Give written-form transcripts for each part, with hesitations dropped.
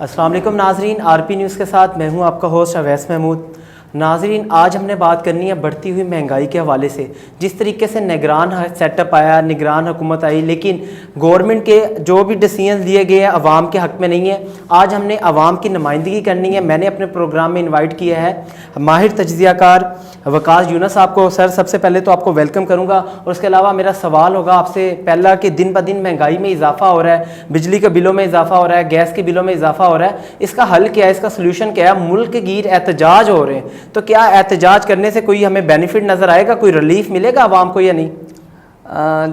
अस्सलाम वालेकुम नाजरीन, आरपी न्यूज़ के साथ मैं हूं आपका होस्ट अवैस महमूद। नाजरीन, आज हमने बात करनी है बढ़ती हुई महंगाई के हवाले से। जिस तरीके से निगरान सेटअप आया, निगरान हुकूमत आई, लेकिन गवर्नमेंट के जो भी डिसीजन लिए गए हैं अवाम के हक़ में नहीं है। आज हमने अवाम की नुमाइंदगी करनी है। मैंने अपने प्रोग्राम में इन्वाइट किया है माहिर तजज़ियाकार वकास यूनुस साहब को। सर, सबसे पहले तो आपको वेलकम करूँगा, और उसके अलावा मेरा सवाल होगा आपसे पहला कि दिन ब दिन महंगाई में इजाफा हो रहा है, बिजली के बिलों में इजाफा हो रहा है, गैस के बिलों में इजाफा हो रहा है, इसका हल क्या है, इसका सोल्यूशन क्या है? मुल्क गिर एहतजाज हो रहे हैं, तो क्या एहतजाज करने से कोई हमें बेनिफिट नज़र आएगा, कोई रिलीफ मिलेगा आवाम को या नहीं?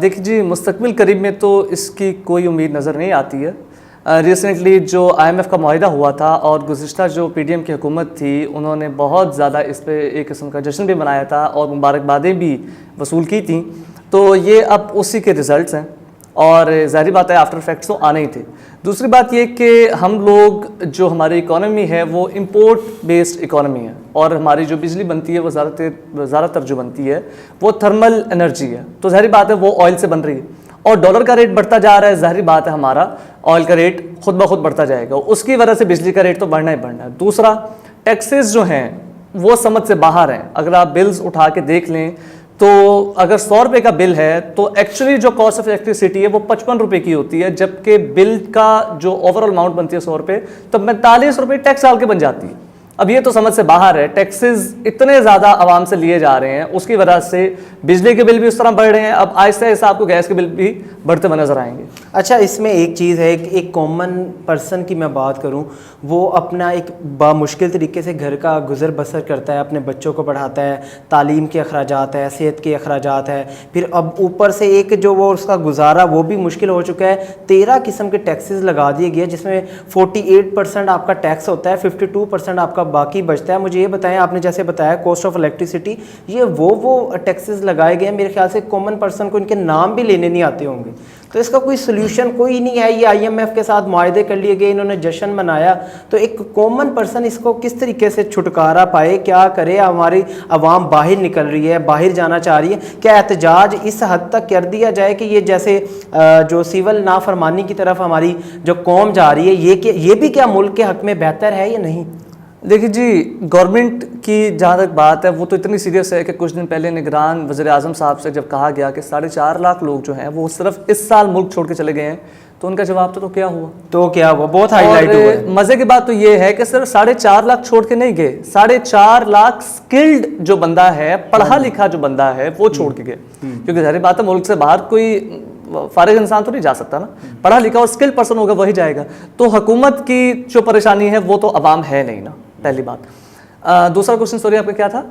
देखिए जी, मुस्तकबिल करीब में तो इसकी कोई उम्मीद नज़र नहीं आती है। रिसेंटली जो IMF का मुआहिदा हुआ था और गुज़िश्ता जो PDM की हुकूमत थी उन्होंने बहुत ज़्यादा इस पर एक किस्म का जश्न भी मनाया था और मुबारकबादें भी वसूल की थी। तो ये अब उसी के रिज़ल्ट्स हैं और ज़ाहिर बात है आफ्टर इफेक्ट्स तो आने ही थे। दूसरी बात ये कि हम लोग जो हमारी इकॉनमी है वो इंपोर्ट बेस्ड इकॉनमी है और हमारी जो बिजली बनती है वो ज़्यादातर जो बनती है वो थर्मल एनर्जी है। तो ज़ाहिर बात है वो ऑयल से बन रही है और डॉलर का रेट बढ़ता जा रहा है। ज़ाहिर बात है हमारा ऑयल का रेट खुद ब खुद बढ़ता जाएगा, उसकी वजह से बिजली का रेट तो बढ़ना ही बढ़ना है। दूसरा, टैक्सेस जो हैं वो समझ से बाहर हैं। अगर आप बिल्स उठा के देख लें तो अगर 100 रुपये का बिल है तो एक्चुअली जो कॉस्ट ऑफ इलेक्ट्रिसिटी है वो 55 रुपये की होती है, जबकि बिल का जो ओवरऑल अमाउंट बनती है 100 रुपये तो 45 रुपये टैक्स डाल के बन जाती है। अब ये तो समझ से बाहर है। टैक्सेस इतने ज़्यादा आवाम से लिए जा रहे हैं, उसकी वजह से बिजली के बिल भी उस तरह बढ़ रहे हैं। अब आहिस्ता आहिस्ता आपको गैस के बिल भी बढ़ते हुए नजर आएंगे। अच्छा, इसमें एक चीज़ है, एक कॉमन पर्सन की मैं बात करूं, वो अपना एक बामुश्किल तरीके से घर का गुजर बसर करता है, अपने बच्चों को पढ़ाता है, तालीम के अखराजात है, सेहत के अखराजात है, फिर अब ऊपर से एक जो वो उसका गुजारा वो भी मुश्किल हो चुका है। 13 किस्म के टैक्सेस लगा दिए गए जिसमें 48% आपका टैक्स होता है, 52% आपका बाकी बचता है। मुझे ये बताएं, आपने जैसे बताया कॉस्ट ऑफ इलेक्ट्रिसिटी, ये वो टैक्सेस लगाए गए हैं, मेरे ख्याल से कॉमन पर्सन को इनके नाम भी लेने नहीं आते होंगे। तो इसका कोई सोल्यूशन कोई नहीं है। ये IMF के साथ मुआहदे कर लिए गए, इन्होंने जश्न मनाया, तो एक कॉमन पर्सन इसको किस तरीके से छुटकारा पाए, क्या करे? हमारी आवाम बाहर निकल रही है, बाहर जाना चाह रही है, क्या एहतजाज इस हद तक कर दिया जाए कि ये जैसे जो सिविल नाफरमानी की तरफ हमारी जो कौम जा रही है, ये भी क्या मुल्क के हक में बेहतर है या नहीं? देखिए जी, गवर्नमेंट की जहाँ तक बात है वो तो इतनी सीरियस है कि कुछ दिन पहले निगरान वज़ीर आज़म साहब से जब कहा गया कि 4.5 लाख लोग जो हैं वो सिर्फ इस साल मुल्क छोड़ के चले गए हैं, तो उनका जवाब तो क्या हुआ? बहुत हाईलाइट हुआ। मज़े की बात तो ये है कि सिर्फ 4.5 लाख छोड़ के नहीं गए, 4.5 लाख स्किल्ड जो बंदा है, पढ़ा लिखा जो बंदा है वो छोड़ के गए। क्योंकि ज़ाहिर बात है मुल्क से बाहर कोई फारिग इंसान तो नहीं जा सकता ना, पढ़ा लिखा और स्किल्ड पर्सन होगा वही जाएगा। तो हुकूमत की जो परेशानी है वो तो अवाम है नहीं ना, पहली बात। दूसरा क्वेश्चन सॉरी आपका क्या था?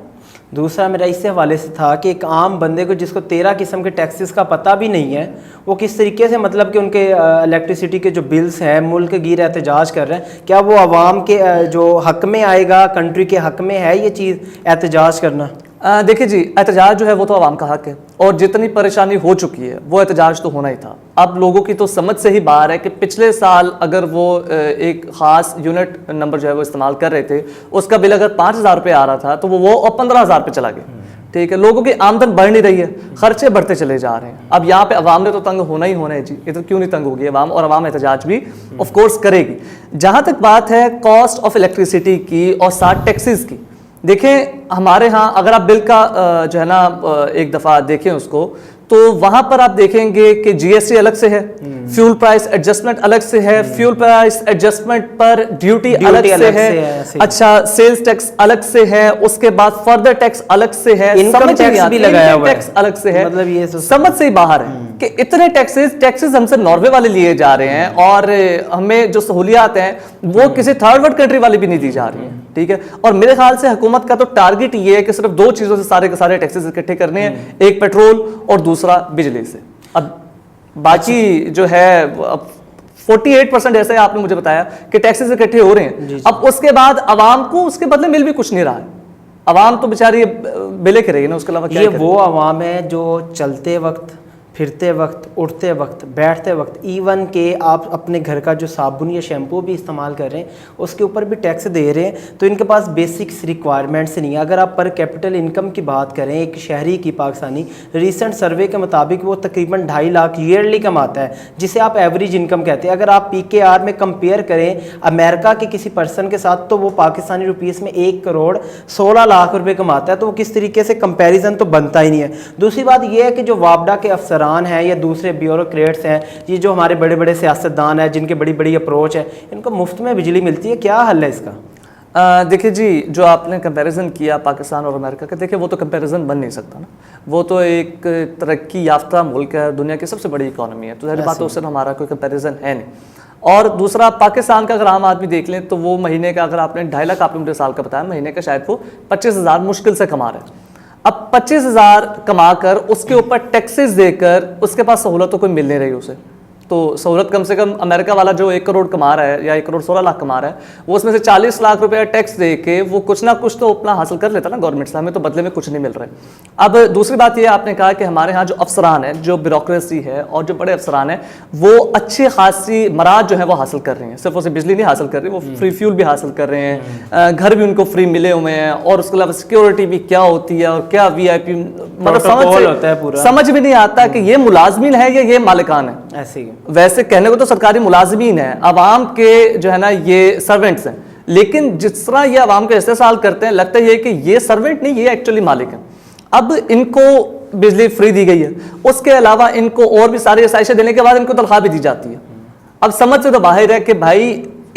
दूसरा मेरा इससे हवाले से था कि एक आम बंदे को जिसको 13 किस्म के टैक्सेस का पता भी नहीं है, वो किस तरीके से मतलब कि उनके इलेक्ट्रिसिटी के जो बिल्स हैं मुल्क गिर एहतजाज कर रहे हैं, क्या वो आवाम के जो हक में आएगा, कंट्री के हक में है ये चीज़ एहतजाज करना? देखिए जी, एहतजाज जो है वो तो आवाम का हक है और जितनी परेशानी हो चुकी है वो एहतजाज तो होना ही था। अब लोगों की तो समझ से ही बाहर है कि पिछले साल अगर वो एक ख़ास यूनिट नंबर जो है वो इस्तेमाल कर रहे थे, उसका बिल अगर 5,000 रुपये आ रहा था तो वो अब 15,000 पे चला गया। ठीक है, लोगों की आमदन बढ़ नहीं रही है, खर्चे बढ़ते चले जा रहे हैं। अब यहाँ पे अवाम ने तो तंग होना ही होना है जी, ये तो क्यों नहीं तंग होगी अवाम, और अवाम एहतजाज भी ऑफ कोर्स करेगी। जहाँ तक बात है कॉस्ट ऑफ इलेक्ट्रिसिटी की और साथ टैक्सेस की, देखें हमारे यहाँ अगर आप बिल का जो है ना एक दफ़ा देखें उसको, तो वहां पर आप देखेंगे कि GST अलग से है, फ्यूल प्राइस एडजस्टमेंट अलग से है, फ्यूल प्राइस एडजस्टमेंट पर ड्यूटी अलग से है, अच्छा सेल्स टैक्स अलग से है, उसके बाद फर्दर टैक्स अलग से है, इनकम टैक्स भी लगाया हुआ है, टैक्स अलग से है। मतलब ये समझ से ही बाहर है कि इतने टैक्सेस हमसे नॉर्वे वाले लिए जा रहे हैं और हमें जो सहूलियात हैं वो किसी थर्ड वर्ल्ड कंट्री वाली भी नहीं दी जा रही है। ठीक है, और मेरे ख्याल से हुकूमत का तो टारगेट ये है कि सिर्फ 2 चीजों से सारे के सारे टैक्सेस इकट्ठे करने हैं, एक पेट्रोल और दूसरा बिजली से। अब बाकी जो है 48% ऐसे आपने मुझे बताया कि टैक्सेस इकट्ठे हो रहे हैं। अब उसके बाद आवाम को उसके बदले मिल भी कुछ नहीं रहा है, आवाम तो बेचारी बिले के रही है ना, उसके अलावा ये वो आवाम है जो चलते वक्त फिरते वक्त, उठते वक्त, बैठते वक्त, इवन के आप अपने घर का जो साबुन या शैम्पू भी इस्तेमाल कर रहे हैं उसके ऊपर भी टैक्स दे रहे हैं। तो इनके पास बेसिक्स रिक्वायरमेंट्स नहीं है। अगर आप पर कैपिटल इनकम की बात करें एक शहरी की पाकिस्तानी, रिसेंट सर्वे के मुताबिक वो तकरीबन 2.5 लाख ईयरली कमाता है, जिसे आप एवरेज इनकम कहते हैं। अगर आप PKR में कंपेयर करें अमेरिका के किसी पर्सन के साथ तो वो पाकिस्तानी रुपीस में 1 करोड़ 16 लाख रुपए कमाता है। तो वो किस तरीके से कंपैरिजन तो बनता ही नहीं है। दूसरी बात यह है कि जो वापडा के अफसरान हैं या दूसरे ब्यूरोक्रेट्स हैं, ये जो हमारे बड़े बड़े सियासतदान हैं जिनके बड़ी बड़ी अप्रोच है, इनको मुफ्त में बिजली मिलती है, क्या हल है इसका? देखिए जी, जो आपने कंपैरिजन किया पाकिस्तान और अमेरिका का, देखिए वो तो कंपैरिजन बन नहीं सकता ना। वो तो एक तरक्की याफ्ता मुल्क है, दुनिया की सबसे बड़ी इकोनॉमी है, तो जाहिर बात है उससे हमारा कोई कंपैरिजन है नहीं। और दूसरा, पाकिस्तान का अगर आम आदमी देख लें तो वो महीने का, अगर आपने 2.5 लाख आपने मुझे साल का बताया, महीने का शायद वो 25,000 मुश्किल से कमा रहे हैं। अब 25,000 कमा कर उसके ऊपर टैक्सेस देकर उसके पास सहूलत तो कोई मिल नहीं रही उसे। तो सहूलत कम से कम अमेरिका वाला जो 1 करोड़ कमा रहा है या 1 करोड़ 16 लाख कमा रहा है, वो उसमें से 40 लाख रुपया टैक्स दे के वो कुछ ना कुछ तो अपना हासिल कर लेता ना गवर्नमेंट से, हमें तो बदले में कुछ नहीं मिल रहा है। अब दूसरी बात ये आपने कहा कि हमारे यहाँ जो अफसरान है, जो ब्यूरोक्रेसी है और जो बड़े अफसरान है, वो अच्छी खासी मराद जो है वो हासिल कर रहे हैं। सिर्फ उसे बिजली नहीं हासिल कर रही, वो फ्री फ्यूल भी हासिल कर रहे हैं, घर भी उनको फ्री मिले हुए हैं, और उसके अलावा सिक्योरिटी भी क्या होती है और क्या VIP, मतलब समझ भी नहीं आता कि ये मुलाजमीन है या ये मालिकान है। ऐसे ही वैसे कहने को तो सरकारी मुलाजमीन है, अवाम के जो है ना ये सर्वेंट्स हैं, लेकिन जिस तरह ये अवाम का इस्तेसाल करते हैं, लगता है कि ये सर्वेंट नहीं, ये एक्चुअली मालिक हैं। अब इनको बिजली फ्री दी गई है, उसके अलावा इनको और भी सारी आसाइशें देने के बाद इनको तनख्वाह भी दी जाती है। अब समझ से तो बाहर है कि भाई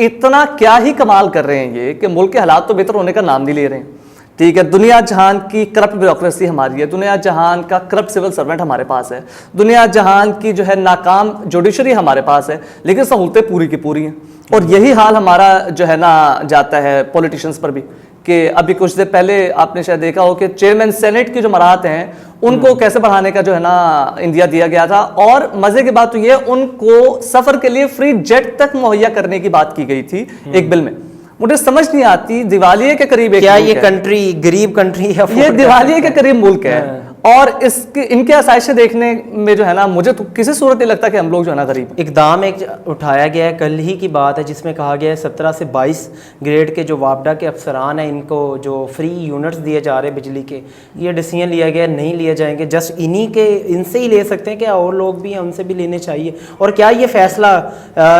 इतना क्या ही कमाल कर रहे हैं ये कि मुल्क के हालात तो बेहतर होने का नाम नहीं ले रहे हैं। ठीक है, दुनिया जहान की करप्ट ब्यूरोक्रेसी हमारी है, दुनिया जहान का करप्ट सिविल सर्वेंट हमारे पास है, दुनिया जहान की जो है नाकाम जुडिशरी हमारे पास है, लेकिन सहूलतें पूरी की पूरी हैं। और यही हाल हमारा जो है ना जाता है पॉलिटिशियंस पर भी, कि अभी कुछ देर पहले आपने शायद देखा हो कि चेयरमैन सेनेट की जो मराहत हैं उनको कैसे बढ़ाने का जो है ना इंदिया दिया गया था, और मजे की बात तो ये उनको सफर के लिए फ्री जेट तक मुहैया करने की बात की गई थी एक बिल में। मुझे समझ नहीं आती, दिवालिये के करीब क्या ये कंट्री गरीब कंट्री है, ये दिवालिये के करीब मुल्क है, और इसके इनके आसाइशें देखने में जो है ना मुझे तो किसी सूरत नहीं लगता कि हम लोग जो है ना गरीब। इकदाम एक उठाया गया है, कल ही की बात है, जिसमें कहा गया है 17 से 22 ग्रेड के जो वापडा के अफसरान हैं इनको जो फ्री यूनिट्स दिए जा रहे हैं बिजली के, ये डिसीजन लिया गया नहीं लिए जाएंगे, जस्ट इन्हीं के इनसे ही ले सकते हैं, क्या और लोग भी हैं उनसे भी लेने चाहिए? और क्या ये फैसला,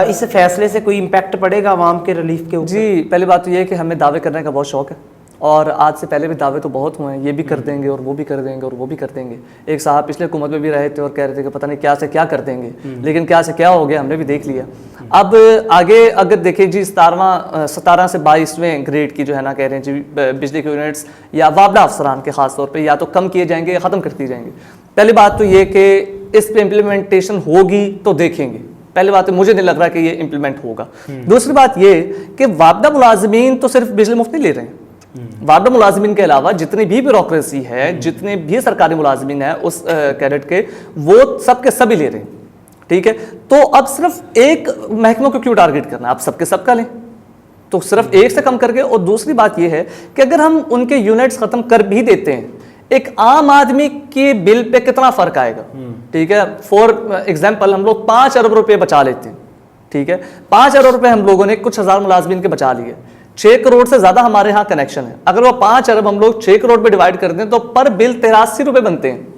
इस फैसले से कोई इम्पैक्ट पड़ेगा आवाम के रिलीफ के ऊपर? जी, पहली बात तो ये है कि हमें दावे करने का बहुत शौक है, और आज से पहले भी दावे तो बहुत हुए हैं, ये भी कर देंगे और वो भी कर देंगे और वो भी कर देंगे। एक साहब पिछले हुकूमत में भी रहे थे और कह रहे थे कि पता नहीं क्या से क्या कर देंगे, लेकिन क्या से क्या हो गया हमने भी देख लिया। अब आगे अगर देखें जी, 17 से 22वें ग्रेड की जो है ना कह रहे हैं जी बिजली के यूनिट्स या वापडा अफसरान के खास तौर पर या तो कम किए जाएंगे या ख़त्म कर दिए जाएंगे। पहली बात तो ये कि इस पर इम्प्लीमेंटेशन होगी तो देखेंगे, पहली बात तो मुझे नहीं लग रहा कि ये इम्प्लीमेंट होगा। दूसरी बात ये कि वापडा मुलाजमीन तो सिर्फ बिजली मुफ्त नहीं ले रहे हैं, वापडा मुलाजमीन के अलावा जितनी भी ब्यूरोक्रेसी है, जितने भी सरकारी मुलाजमीन है उस कैडेट के, वो सबके सभी ले रहे हैं। ठीक है, तो अब सिर्फ एक महकमे को क्यों टारगेट करना, आप सबके सबका लें, तो सिर्फ एक से कम करके। और दूसरी बात यह है कि अगर हम उनके यूनिट्स खत्म कर भी देते हैं, एक आम आदमी के बिल पे कितना फर्क आएगा? ठीक है, फॉर एग्जाम्पल हम लोग 5 अरब रुपए बचा लेते हैं। ठीक है, 5 अरब रुपए हम लोगों ने कुछ हज़ार मुलाजमीन के बचा लिए, 6 करोड़ से ज्यादा हमारे यहाँ कनेक्शन है। अगर वो 5 अरब हम लोग 6 करोड़ पे डिवाइड कर दें तो पर बिल 83 रुपए बनते हैं।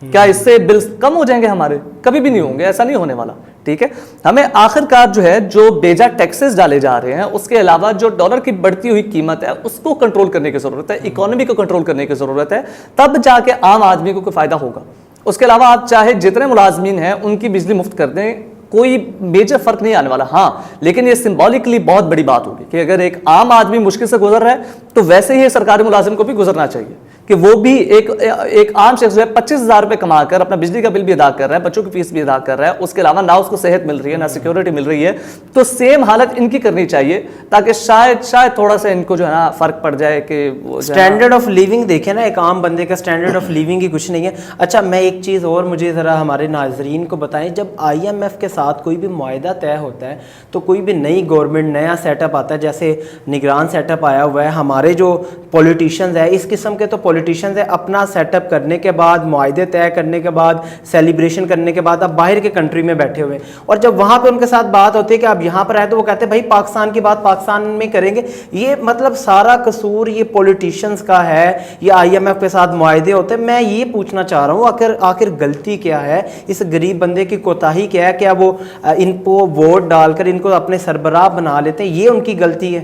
क्या इससे बिल कम हो जाएंगे हमारे? कभी भी नहीं होंगे, ऐसा नहीं होने वाला। ठीक है, हमें आखिरकार जो है जो बेजा टैक्सेस डाले जा रहे हैं, उसके अलावा जो डॉलर की बढ़ती हुई कीमत है उसको कंट्रोल करने की जरूरत है, इकोनॉमी को कंट्रोल करने की जरूरत है, तब जाके आम आदमी को कोई फायदा होगा। उसके अलावा आप चाहे जितने मुलाजमीन हैं उनकी बिजली मुफ्त कर दें, कोई मेजर फर्क नहीं आने वाला। हाँ, लेकिन ये सिंबॉलिकली बहुत बड़ी बात होगी कि अगर एक आम आदमी मुश्किल से गुजर रहा है तो वैसे ही सरकारी मुलाजिम को भी गुजरना चाहिए कि वो भी एक आम शख्स जो है 25,000 रुपये कमाकर अपना बिजली का बिल भी अदा कर रहा है, बच्चों की फीस भी अदा कर रहा है, उसके अलावा ना उसको सेहत मिल रही है ना सिक्योरिटी मिल रही है, तो सेम हालत इनकी करनी चाहिए ताकि शायद थोड़ा सा इनको जो है ना फर्क पड़ जाए कि स्टैंडर्ड ऑफ लिविंग देखें ना, एक आम बंदे का स्टैंडर्ड ऑफ लिविंग ही कुछ नहीं है। अच्छा, मैं एक चीज़ और मुझे ज़रा हमारे नाजरीन को बताएं, जब IMF के साथ कोई भी मुआहदा तय होता है तो कोई भी नई गवर्नमेंट नया सेटअप आता है, जैसे निगरान सेटअप आया हुआ है, हमारे जो पॉलिटिशियंस है इस किस्म के तो पॉलिटिशियंस है अपना सेटअप करने के बाद, मुआहदे तय करने के बाद, सेलिब्रेशन करने के बाद अब बाहर के कंट्री में बैठे हुए, और जब वहाँ पे उनके साथ बात होती है कि आप यहाँ पर आए तो वो कहते हैं भाई पाकिस्तान की बात पाकिस्तान में करेंगे। ये मतलब सारा कसूर ये पॉलिटिशियंस का है, ये IMF के साथ मुआहदे होते हैं। मैं ये पूछना चाह रहा हूँ आखिर गलती क्या है, इस गरीब बंदे की कोताही क्या है? क्या वो इनको वोट डालकर इनको अपने सरबराह बना लेते हैं, ये उनकी गलती है?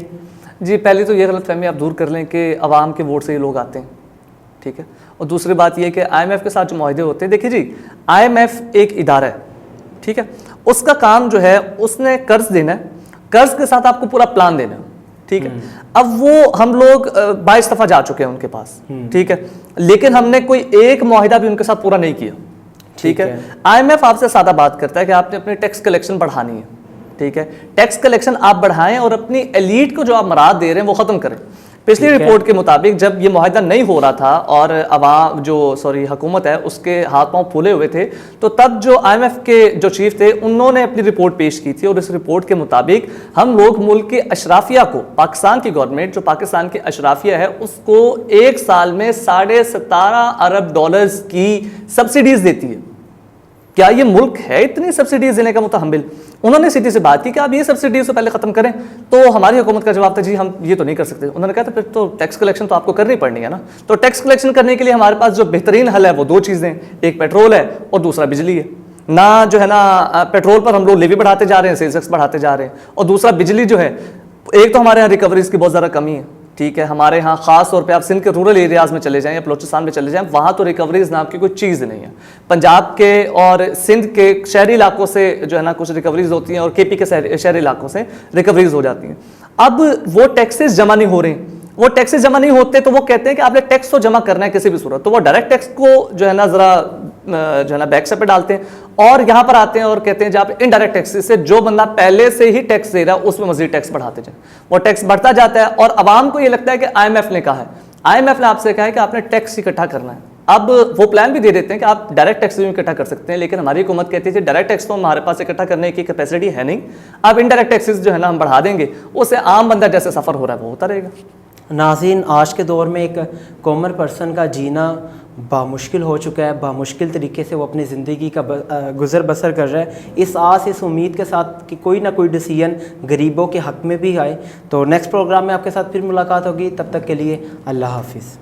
जी, पहली तो ये गलतफहमी आप दूर कर लें कि अवाम के वोट से ये लोग आते हैं, ठीक है। और दूसरी बात ये कि IMF के साथ जो मुआहदे होते हैं, देखिए जी, IMF एक इदारा है, ठीक है। उसका काम जो है उसने कर्ज देना है, कर्ज के साथ आपको पूरा प्लान देना है, ठीक है। अब वो हम लोग 22 दफ़ा जा चुके हैं उनके पास, ठीक है, लेकिन हमने कोई एक मुआहिदा भी उनके साथ पूरा नहीं किया, ठीक है। IMF आपसे सादा बात करता है कि आपने अपनी टैक्स कलेक्शन बढ़ानी है, ठीक है। टैक्स कलेक्शन आप बढ़ाएं और अपनी एलीट को जो आप मराद दे रहे हैं वो ख़त्म करें। पिछली रिपोर्ट के मुताबिक जब ये मुआहिदा नहीं हो रहा था और हुकूमत है उसके हाथ पांव फूले हुए थे, तो तब जो IMF के जो चीफ थे उन्होंने अपनी रिपोर्ट पेश की थी, और इस रिपोर्ट के मुताबिक हम लोग मुल्क के अशराफिया को, पाकिस्तान की गवर्नमेंट जो पाकिस्तान की अशराफिया है उसको एक साल में $17.5 अरब की सब्सिडीज देती है। क्या ये मुल्क है इतनी सब्सिडीज देने का मुतहम्मिल? उन्होंने सिटी से बात की कि आप ये सब्सिडीज तो पहले खत्म करें, तो हमारी हुकूमत का जवाब था जी हम ये तो नहीं कर सकते। उन्होंने कहा था फिर तो टैक्स कलेक्शन तो आपको करनी पड़नी है ना। तो टैक्स कलेक्शन करने के लिए हमारे पास जो बेहतरीन हल है वो दो चीज़ें, एक पेट्रोल है और दूसरा बिजली है। ना जो है ना पेट्रोल पर हम लोग लेवी बढ़ाते जा रहे हैं, सेल्स टैक्स बढ़ाते जा रहे हैं, और दूसरा बिजली जो है, एक तो हमारे यहाँ रिकवरीज की बहुत ज़्यादा कमी है, ठीक है। हमारे यहाँ खास तौर पे आप सिंध के रूरल एरियाज़ में चले जाएं या बलोचिस्तान में चले जाएं, वहाँ तो रिकवरीज नाम की कोई चीज़ नहीं है। पंजाब के और सिंध के शहरी इलाकों से जो है ना कुछ रिकवरीज होती हैं और KP के शहरी इलाकों से रिकवरीज हो जाती हैं। अब वो टैक्सेस जमा नहीं हो रहे हैं, वो टैक्सेस जमा नहीं होते तो वो कहते हैं कि आपने टैक्स तो जमा करना है किसी भी सूरत, तो वो डायरेक्ट टैक्स को जो है ना ज़रा जो है ना बैक पे डालते हैं और यहाँ पर आते हैं और कहते हैं जब इनडायरेक्ट टैक्स से जो बंदा पहले से ही टैक्स दे रहा है उसमें मजीद टैक्स बढ़ाते जाए, वो टैक्स बढ़ता जाता है। और आवाम को ये लगता है कि IMF ने कहा है, IMF ने आपसे कहा है कि आपने टैक्स इकट्ठा करना है। अब वो प्लान भी दे देते हैं कि आप डायरेक्ट टैक्स भी इकट्ठा कर सकते हैं, लेकिन हमारी हुकूमत कहती है डायरेक्ट टैक्स तो हमारे पास इकट्ठा करने की कैपेसिटी है नहीं, अब इनडायरेक्ट टैक्सेस जो है ना हम बढ़ा देंगे, उससे आम बंदा जैसे सफ़र हो रहा है वो होता रहेगा। नाज़रीन, आज के दौर में एक कॉमन पर्सन का जीना बामुश्किल हो चुका है, बामुश्किल तरीके से वो अपनी ज़िंदगी का गुज़र बसर कर रहा है, इस आस इस उम्मीद के साथ कि कोई ना कोई डिसीजन गरीबों के हक़ में भी आए। तो नेक्स्ट प्रोग्राम में आपके साथ फिर मुलाकात होगी, तब तक के लिए अल्लाह हाफिज़।